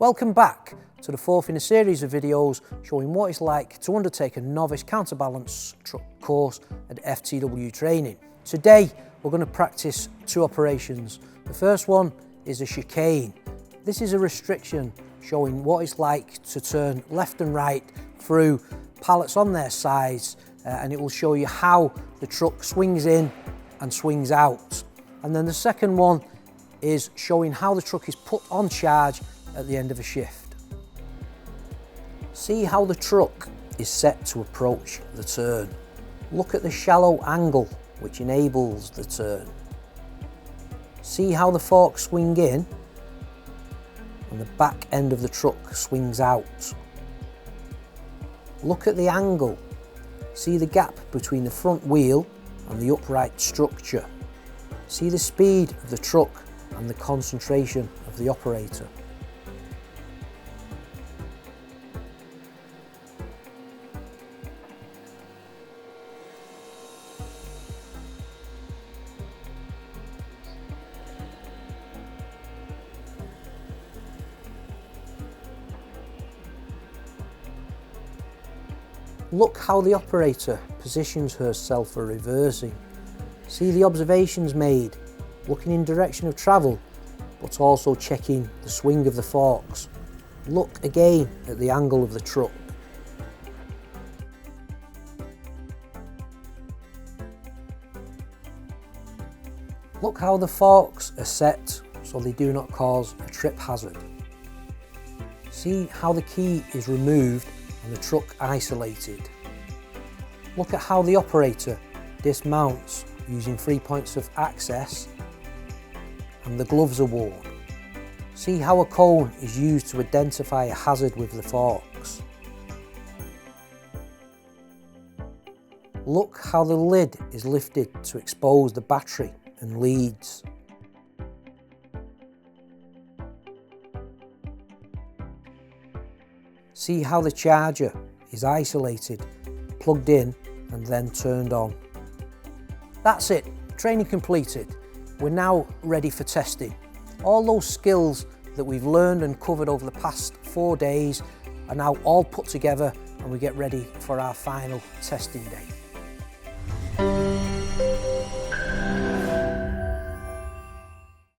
Welcome back to the fourth in a series of videos showing what it's like to undertake a novice counterbalance truck course at FTW training. Today we're going to practice two operations. The first one is a chicane. This is a restriction showing what it's like to turn left and right through pallets on their sides, and it will show you how the truck swings in and swings out. And then the second one is showing how the truck is put on charge at the end of a shift. See how the truck is set to approach the turn. Look at the shallow angle which enables the turn. See how the forks swing in and the back end of the truck swings out. Look at the angle. See the gap between the front wheel and the upright structure. See the speed of the truck and the concentration of the operator. Look how the operator positions herself for reversing. See the observations made, looking in direction of travel, but also checking the swing of the forks. Look again at the angle of the truck. Look how the forks are set so they do not cause a trip hazard. See how the key is removed and the truck isolated. Look at how the operator dismounts using 3 points of access and the gloves are worn. See how a cone is used to identify a hazard with the forks. Look how the lid is lifted to expose the battery and leads. See how the charger is isolated, plugged in and then turned on. That's it, training completed. We're now ready for testing. All those skills that we've learned and covered over the past 4 days are now all put together and we get ready for our final testing day.